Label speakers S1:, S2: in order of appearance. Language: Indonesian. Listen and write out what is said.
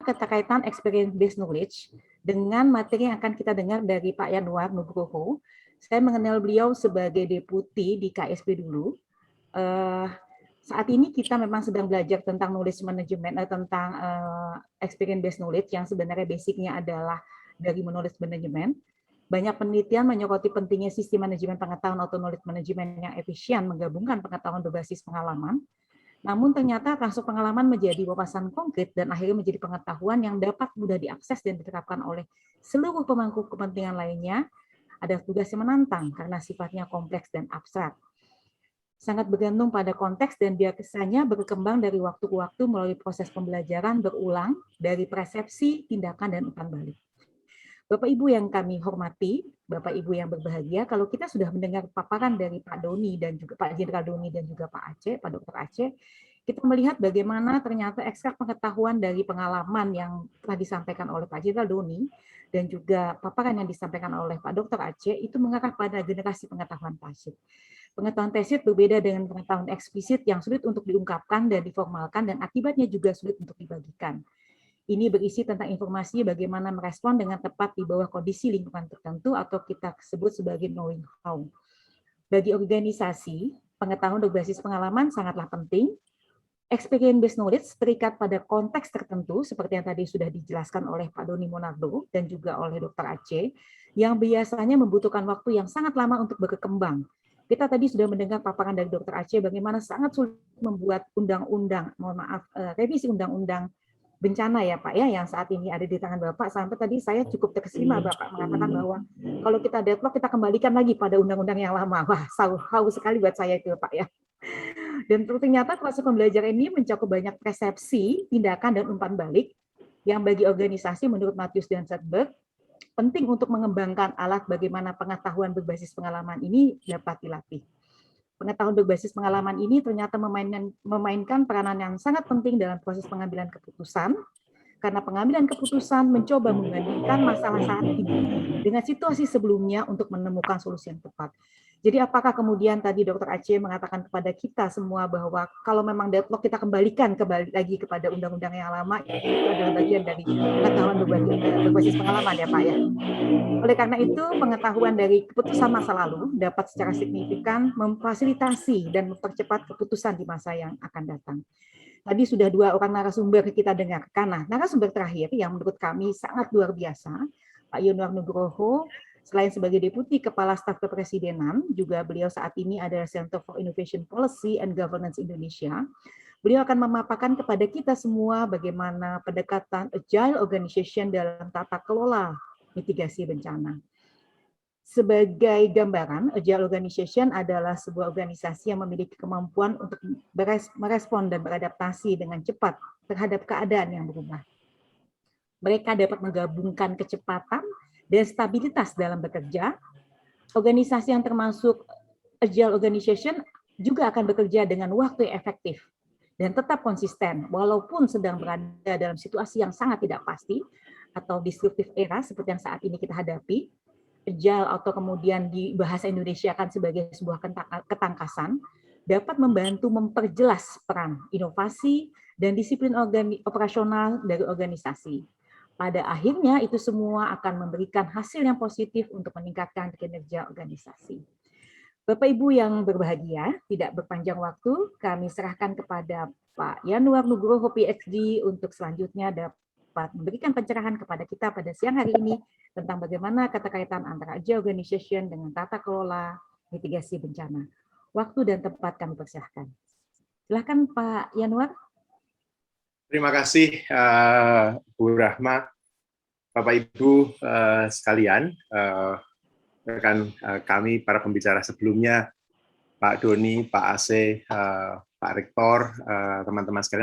S1: keterkaitan experience based knowledge dengan materi yang akan kita dengar dari Pak Yanuar Nugroho. Saya mengenal beliau sebagai deputi di KSP dulu. Saat ini kita memang sedang belajar tentang knowledge management, tentang experience based knowledge yang sebenarnya basicnya adalah dari knowledge management. Banyak penelitian menyoroti pentingnya sistem manajemen pengetahuan atau knowledge management yang efisien menggabungkan pengetahuan berbasis pengalaman. Namun ternyata transfer pengalaman menjadi wawasan konkret dan akhirnya menjadi pengetahuan yang dapat mudah diakses dan diterapkan oleh seluruh pemangku kepentingan lainnya. Ada tugas yang menantang karena sifatnya kompleks dan abstrak. Sangat bergantung pada konteks dan biasanya berkembang dari waktu ke waktu melalui proses pembelajaran berulang dari persepsi, tindakan, dan umpan balik. Bapak Ibu yang kami hormati, Bapak Ibu yang berbahagia, kalau kita sudah mendengar paparan dari Pak Doni dan juga Pak Jenderal Doni dan juga Pak Aceh, Pak Dr. Aceh, kita melihat bagaimana ternyata ekstrak pengetahuan dari pengalaman yang telah disampaikan oleh Pak Jenderal Doni dan juga paparan yang disampaikan oleh Pak Dr. Aceh itu mengarah pada generasi pengetahuan pasif. Pengetahuan tacit berbeda dengan pengetahuan eksplisit yang sulit untuk diungkapkan dan diformalkan dan akibatnya juga sulit untuk dibagikan. Ini berisi tentang informasi bagaimana merespon dengan tepat di bawah kondisi lingkungan tertentu atau kita sebut sebagai knowing how. Bagi organisasi, pengetahuan berbasis pengalaman sangatlah penting. Experience based knowledge terikat pada konteks tertentu seperti yang tadi sudah dijelaskan oleh Pak Doni Monardo dan juga oleh Dr. Aceh yang biasanya membutuhkan waktu yang sangat lama untuk berkembang. Kita tadi sudah mendengar paparan dari Dr. Aceh bagaimana sangat sulit membuat undang-undang, revisi undang-undang bencana ya Pak ya, yang saat ini ada di tangan Bapak. Sampai tadi saya cukup terkesima Bapak mengatakan bahwa kalau kita deadlock kita kembalikan lagi pada undang-undang yang lama. Wah, haus sekali buat saya itu Pak ya. Dan ternyata proses pembelajaran ini mencakup banyak persepsi, tindakan, dan umpan balik yang bagi organisasi menurut Matthews dan Sedberg penting untuk mengembangkan alat bagaimana pengetahuan berbasis pengalaman ini dapat dilatih. Pengetahuan berbasis pengalaman ini ternyata memainkan peranan yang sangat penting dalam proses pengambilan keputusan, karena pengambilan keputusan mencoba membandingkan masalah saat ini dengan situasi sebelumnya untuk menemukan solusi yang tepat. Jadi apakah kemudian tadi Dr. Aceh mengatakan kepada kita semua bahwa kalau memang deadlock kita kembalikan lagi kepada undang-undang yang lama, itu adalah bagian dari pengetahuan berbasis pengalaman ya Pak ya. Oleh karena itu, pengetahuan dari keputusan masa lalu dapat secara signifikan memfasilitasi dan mempercepat keputusan di masa yang akan datang. Tadi sudah dua orang narasumber kita dengarkan. Nah, narasumber terakhir yang menurut kami sangat luar biasa, Pak Yanuar Nugroho, selain sebagai Deputi Kepala Staf Kepresidenan, juga beliau saat ini adalah Center for Innovation Policy and Governance Indonesia. Beliau akan memaparkan kepada kita semua bagaimana pendekatan Agile Organization dalam tata kelola mitigasi bencana. Sebagai gambaran, Agile Organization adalah sebuah organisasi yang memiliki kemampuan untuk merespon dan beradaptasi dengan cepat terhadap keadaan yang berubah. Mereka dapat menggabungkan kecepatan dan stabilitas dalam bekerja. Organisasi yang termasuk Agile Organization juga akan bekerja dengan waktu yang efektif dan tetap konsisten, walaupun sedang berada dalam situasi yang sangat tidak pasti atau disruptive era seperti yang saat ini kita hadapi. Agile atau kemudian di bahasa Indonesia kan sebagai sebuah ketangkasan, dapat membantu memperjelas peran inovasi dan disiplin operasional dari organisasi. Pada akhirnya itu semua akan memberikan hasil yang positif untuk meningkatkan kinerja organisasi. Bapak Ibu yang berbahagia, tidak berpanjang waktu, kami serahkan kepada Pak Yanuar Nugroho PhD untuk selanjutnya dapat memberikan pencerahan kepada kita pada siang hari ini tentang bagaimana keterkaitan antara Agile Organization dengan tata kelola mitigasi bencana. Waktu dan tempat kami persilahkan. Silakan Pak Yanuar.
S2: Terima kasih Bu Rahma, Bapak Ibu sekalian, rekan kami para pembicara sebelumnya, Pak Doni, Pak Aceh, Pak Rektor, teman-teman sekalian.